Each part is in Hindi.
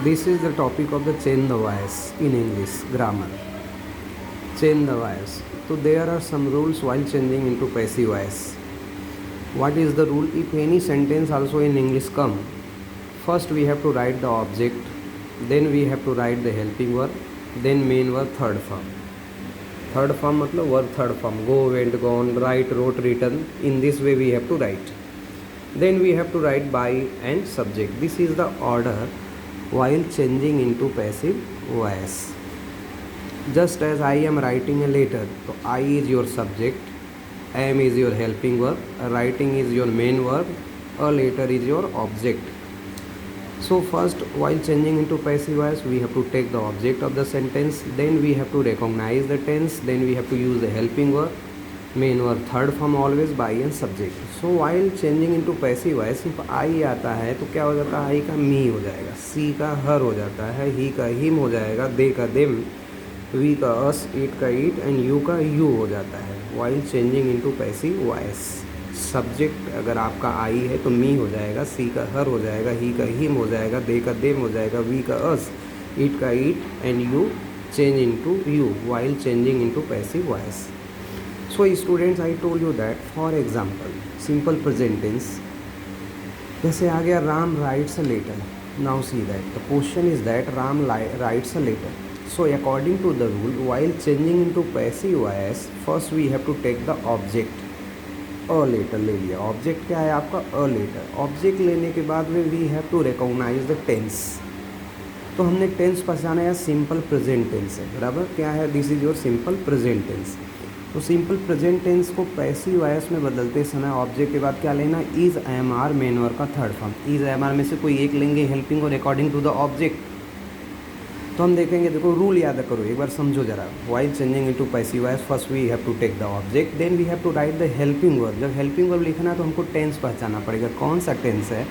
This is the topic of the chain the wires in English grammar. Chain the wires. So there are some rules while changing into passive voice. What is the rule? If any sentence also in English come, first we have to write the object, then we have to write the helping verb, then main verb third form. Third form मतलब verb third form. Go, went, gone, write, wrote, written. In this way we have to write. Then we have to write by and subject. This is the order while changing into passive voice. Just as I am writing a letter, so I is your subject, am is your helping verb, writing is your main verb, a letter is your object. So first, while changing into passive voice, we have to take the object of the sentence, then we have to recognize the tense, then we have to use the helping verb, main verb third form always by and subject. So while changing into passive voice, सिर्फ I आता है तो क्या हो जाता है? I का me हो जाएगा, C का her हो जाता है, he का him हो जाएगा, they का them, we का us, it का it and you का you हो जाता है. While changing into passive voice, subject अगर आपका आई है तो मी हो जाएगा, सी का हर हो जाएगा, ही का हिम हो जाएगा, दे का देम हो जाएगा, वी का अस, इट का it and you change into you while changing into passive voice. So students, I told you that for example simple present tense जैसे आ गया Ram writes a letter. Now see that the question is that Ram writes a letter. So according to the rule while changing into passive voice, first we have to take the object. A letter ले लिया. ऑब्जेक्ट क्या है आपका? A letter. ऑब्जेक्ट लेने के बाद में we have to recognise the tense. तो हमने टेंस पहचाना या सिंपल प्रेजेंट टेंस है, बराबर. क्या है? This is your simple present tense. तो सिंपल प्रेजेंट टेंस को पैसिव वॉइस में बदलते समय ऑब्जेक्ट के बाद क्या लेना? Is am are main verb का third form. Is am are में से कोई एक लेंगे हेल्पिंग और अकॉर्डिंग टू द ऑब्जेक्ट. तो हम देखेंगे, देखो रूल याद करो, एक बार समझो जरा. While changing into passive voice, first we have to take the object, then we have to write the helping verb. जब हेल्पिंग वर्ब लिखना है तो हमको टेंस पहचानना पड़ेगा, कौन सा टेंस है,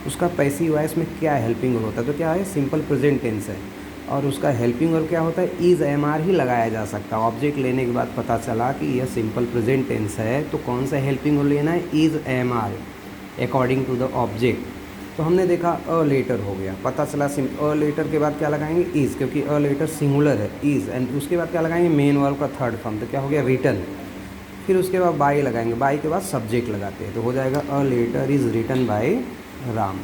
उसका पैसिव वॉइस में क्या हेल्पिंग वर्ब होता है. तो क्या है? सिंपल प्रेजेंट टेंस है और उसका हेल्पिंग वर्ब क्या होता है? इज एम आर ही लगाया जा सकता है. ऑब्जेक्ट लेने के बाद पता चला कि यह सिंपल प्रेजेंट टेंस है तो कौन सा हेल्पिंग वर्ब लेना है? Is am are according to the object. तो हमने देखा अ लेटर हो गया, पता चला अ लेटर के बाद क्या लगाएंगे? इज़, क्योंकि अ लेटर सिंगुलर है, इज़. एंड उसके बाद क्या लगाएंगे? मेन वर्ब का थर्ड फॉर्म. तो क्या हो गया? रिटन. फिर उसके बाद बाय लगाएंगे, बाय के बाद सब्जेक्ट लगाते हैं तो हो जाएगा a letter is written by Ram.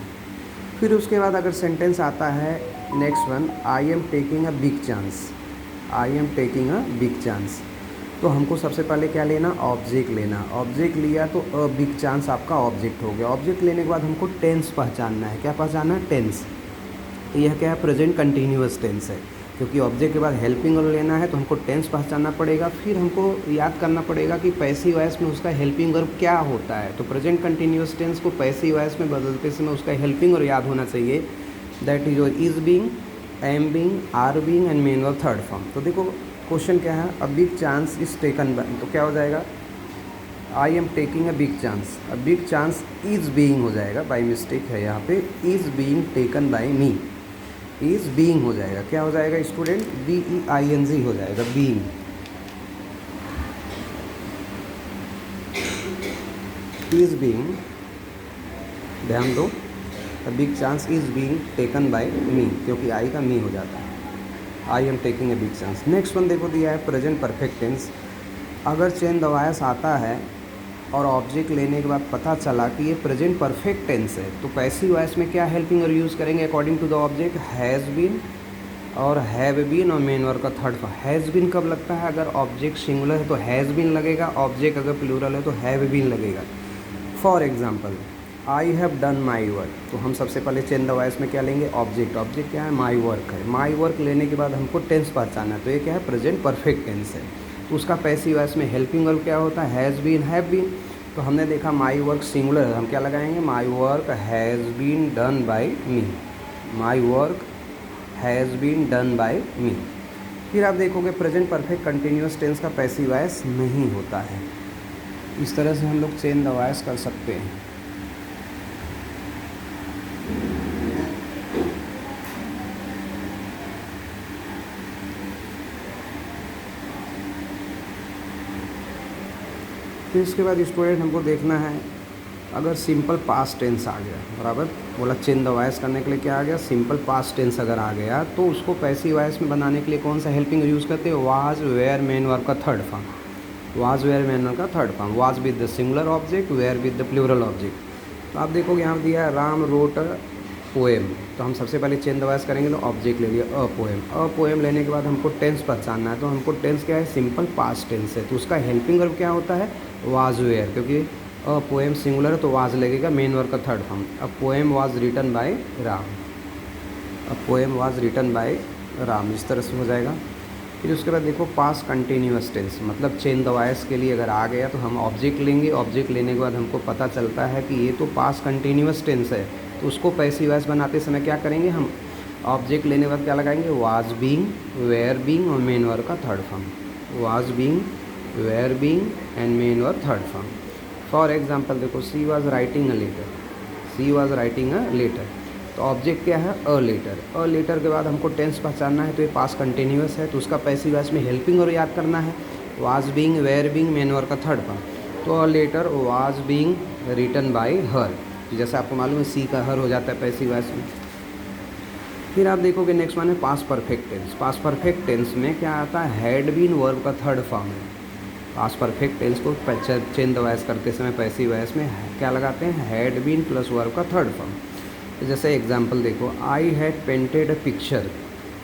फिर उसके बाद अगर सेंटेंस आता है next one, I am taking a big chance. I am taking a big chance. तो हमको सबसे पहले क्या लेना? ऑब्जेक्ट लेना. ऑब्जेक्ट लिया तो अ बिग चांस आपका ऑब्जेक्ट हो गया. ऑब्जेक्ट लेने के बाद हमको टेंस पहचानना है. क्या पहचानना है? टेंस. यह क्या है? प्रेजेंट कंटिन्यूअस टेंस है, क्योंकि ऑब्जेक्ट के बाद हेल्पिंग वर्ब लेना है तो हमको टेंस पहचानना पड़ेगा. फिर हमको याद करना पड़ेगा कि पैसिव वॉइस में उसका हेल्पिंग वर्ब क्या होता है. तो प्रेजेंट कंटिन्यूअस टेंस को पैसिव वॉइस में बदलते समय उसका हेल्पिंग वर्ब याद होना चाहिए. That is your is being, am being, are being and main verb third form. तो देखो क्वेश्चन क्या है? A big chance is taken by, तो क्या हो जाएगा? I am taking a big chance. A big chance is being हो जाएगा, बाय मिस्टेक है यहाँ पे. Is being taken by me. Is being हो जाएगा. क्या हो जाएगा student? B E I N G हो जाएगा, बीइंग. इज बीइंग, ध्यान दो, a big chance is being taken by me, क्योंकि आई का मी हो जाता है. I am taking a big chance. Next one देखो दिया है प्रेजेंट परफेक्ट टेंस. अगर चेन द वॉइस आता है और ऑब्जेक्ट लेने के बाद पता चला कि ये प्रेजेंट परफेक्ट टेंस है तो पैसिव वॉइस में क्या हेल्पिंग वर्ब यूज़ करेंगे according to the object? Has been और हैव बीन और मेन वर्ब का थर्ड फॉर्म. हैज़ बीन कब लगता है? अगर ऑब्जेक्ट सिंगुलर है तो हैज़ बीन लगेगा, ऑब्जेक्ट अगर प्लूरल है तो हैव बीन लगेगा. For example, I have done my work. तो हम सबसे पहले चेन द वॉइस में क्या लेंगे? ऑब्जेक्ट. ऑब्जेक्ट क्या है? माई वर्क है. माई वर्क लेने के बाद हमको टेंस पहचानना है तो ये क्या है? प्रेजेंट परफेक्ट टेंस है. तो उसका पैसिव वॉइस में हेल्पिंग वर्ब क्या होता है? Has been, have been. तो हमने देखा माई वर्क सिंगुलर है, हम क्या लगाएंगे? My work has been done by me. My work has been done by me. फिर आप देखोगे प्रेजेंट परफेक्ट कंटिन्यूअस टेंस का पैसिव वॉइस नहीं होता है. इस तरह से हम लोग चेन द वॉइस कर सकते हैं. फिर इसके बाद स्टूडेंट हमको देखना है अगर सिंपल पास्ट टेंस आ गया, बराबर बोला चेंज द वॉइस करने के लिए क्या आ गया, सिंपल पास्ट टेंस अगर आ गया तो उसको पैसिव वॉइस में बनाने के लिए कौन सा हेल्पिंग यूज़ करते हैं, वाज वेयर मेन वर्ब का third form, was were main verb का third form, was with the singular object, were with the plural object. तो आप देखोगे यहाँ दिया है राम रोट पोएम, तो हम सबसे पहले चेंज द वॉइस करेंगे तो ऑब्जेक्ट ले लिया अ पोएम, अ पोएम लेने के बाद हमको टेंस पहचानना है, तो हमको टेंस क्या है, सिंपल पास्ट टेंस है, तो उसका हेल्पिंग वर्ब क्या होता है, वाज वेयर, क्योंकि अ पोएम सिंगुलर है तो वाज लगेगा मेन वर्ब का third form. A poem was written by Ram, a poem was written by Ram, इस तरह से हो जाएगा। फिर उसके बाद देखो पास्ट कंटिन्यूअस टेंस, मतलब चेंज द वॉइस के लिए अगर आ गया तो हम ऑब्जेक्ट लेंगे, ऑब्जेक्ट लेने के बाद हमको पता चलता है कि ये तो पास्ट कंटिन्यूअस टेंस है, तो उसको पैसिव वॉइस बनाते समय क्या करेंगे, हम ऑब्जेक्ट लेने के बाद क्या लगाएंगे, वाज बीइंग, वेयर बीइंग और मेन वर्ब का third form, was being, were being and main verb third form. For example देखो she was writing a letter, she was writing a letter, तो ऑब्जेक्ट क्या है, अ लेटर, अ लेटर के बाद हमको टेंस पहचानना है, तो ये पास्ट कंटिन्यूअस है, तो उसका पैसिव वॉइस में हेल्पिंग और याद करना है, was being, were being, main verb का थर्ड फॉर्म। तो a letter was being written by her, जैसे आपको मालूम है सी का हर हो जाता है पैसिव वॉइस में। फिर आप देखोगे नेक्स्ट वन है past perfect tense, past perfect tense में क्या आता है, हैड बीन वर्ब का थर्ड फॉर्म है, पास्ट परफेक्ट टेंस को चेंज द वॉइस करते समय पैसिव वॉइस में क्या लगाते हैं, हैड बीन प्लस वर्ब का थर्ड फॉर्म। तो जैसे एग्जांपल देखो, I had painted a picture,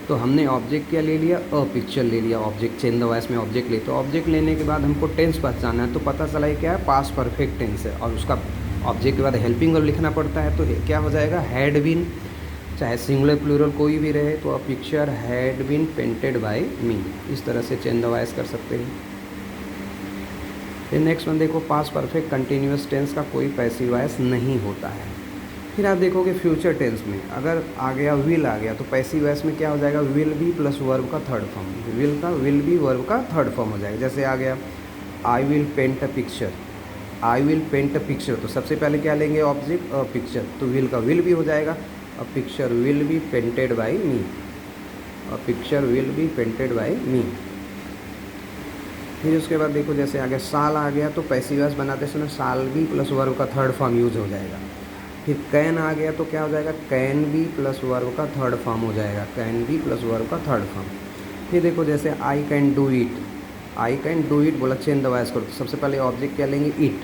तो हमने ऑब्जेक्ट क्या ले लिया, अ पिक्चर ले लिया, ऑब्जेक्ट चेंज द वॉइस में ऑब्जेक्ट ले, तो ऑब्जेक्ट लेने के बाद हमको टेंस पहचानना है, तो पता चला ये क्या है, पास्ट परफेक्ट टेंस है, और उसका ऑब्जेक्ट के बाद हेल्पिंग वर्ब लिखना पड़ता है, तो क्या हो जाएगा, हैड बीन, चाहे सिंगुलर प्लूरल कोई भी रहे, तो a picture had been painted by me, इस तरह से चेंज द वॉइस कर सकते हैं। फिर नेक्स्ट वन देखो, पास्ट परफेक्ट कंटिन्यूअस टेंस का कोई पैसिव वॉइस नहीं होता है। फिर आप देखोगे फ्यूचर टेंस में अगर आ गया विल आ गया, तो पैसिव वॉइस में क्या हो जाएगा, विल बी प्लस वर्ब का थर्ड फॉर्म, विल का विल बी वर्ब का थर्ड फॉर्म हो जाएगा। जैसे आ गया I will paint a picture, I will paint a picture, तो सबसे पहले क्या लेंगे, ऑब्जेक्ट अ पिक्चर, तो विल का विल भी हो जाएगा, a picture will be painted by me, a picture will be painted by me. फिर उसके बाद देखो जैसे आ गया साल आ गया, तो पैसिव वॉइस बनाते समय साल बी प्लस वर्ब का थर्ड फॉर्म यूज हो जाएगा। फिर कैन आ गया तो क्या हो जाएगा, कैन बी प्लस वर्ब का थर्ड फॉर्म हो जाएगा, कैन बी प्लस वर्ब का थर्ड फॉर्म। फिर देखो जैसे I can do it, I can do it बोला चेंज द वॉइस करो, तो सबसे पहले ऑब्जेक्ट क्या लेंगे, इट,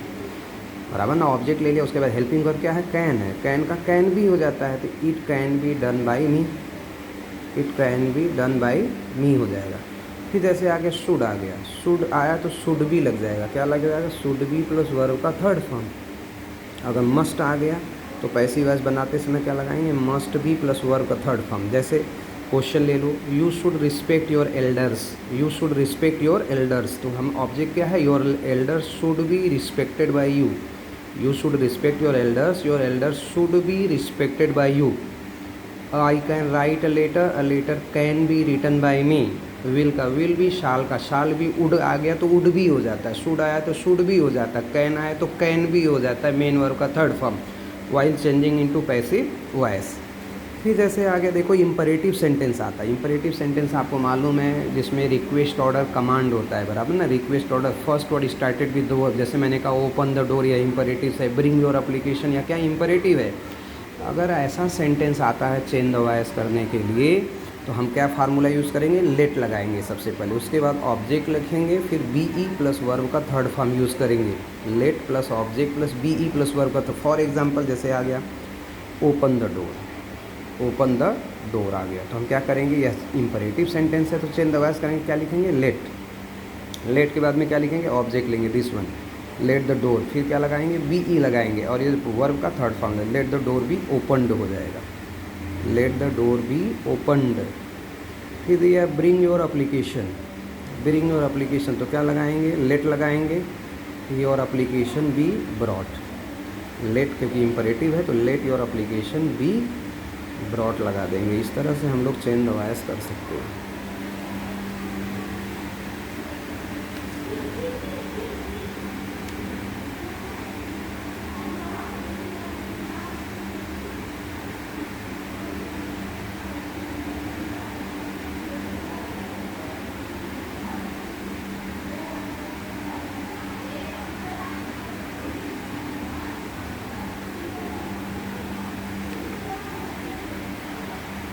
बराबर ना, ऑब्जेक्ट ले लिया, उसके बाद हेल्पिंग वर्ब क्या है, कैन है, कैन का कैन भी हो जाता है, तो it can be done by me, it can be done by me हो जाएगा। फिर जैसे आगे शुड आ गया, शुड आया तो शुड भी लग जाएगा, क्या लग जाएगा, शुड बी प्लस वर्ब का थर्ड फॉर्म। अगर मस्ट आ गया तो पैसिव वॉइस बनाते समय क्या लगाएंगे, मस्ट बी प्लस वर्ब का थर्ड फॉर्म। जैसे क्वेश्चन ले लो, you should respect your elders, you should respect your elders, तो हम ऑब्जेक्ट क्या है, your elders should be respected by you, you should respect your elders should be respected by you. I can write a letter can be written by me, will का विल भी, शाल का शाल भी, उड आ गया तो उड भी हो जाता है, शुड आया तो शुड भी हो जाता है, कैन आया तो कैन भी हो जाता है, मेन वर्ब का third form, while changing into passive voice. फिर जैसे आगे देखो इम्परेटिव सेंटेंस आता है, इम्परेटिव सेंटेंस आपको मालूम है जिसमें रिक्वेस्ट ऑर्डर कमांड होता है, बराबर ना, request order first word started with the verb, जैसे मैंने कहा ओपन द डोर या इम्परेटिव है, ब्रिंग योर एप्लीकेशन या क्या इम्परेटिव है। अगर ऐसा सेंटेंस आता है चेंज द वॉइस करने के लिए, तो हम क्या फार्मूला यूज़ करेंगे, लेट लगाएंगे सबसे पहले, उसके बाद ऑब्जेक्ट लिखेंगे, फिर बी ई प्लस वर्ब का थर्ड फॉर्म यूज़ करेंगे, let plus object plus B E plus verb का। तो फॉर एग्जांपल जैसे आ गया open the door, open the door आ गया, तो हम क्या करेंगे, यह इंपरेटिव सेंटेंस है तो चेंज द वॉइस करेंगे, क्या लिखेंगे, लेट, लेट के बाद में क्या लिखेंगे, ऑब्जेक्ट लेंगे this one, late the door, फिर क्या लगाएंगे, बी ई लगाएंगे, और ये वर्ब का थर्ड फॉर्म है, let the door be opened हो जाएगा, let the door be opened. फिर दिया bring your application, bring your application, तो क्या लगाएंगे, लेट लगाएंगे, your application be brought, let क्योंकि इम्परेटिव है तो let your application be brought लगा देंगे। इस तरह से हम लोग चेंज द वॉइस कर सकते हैं।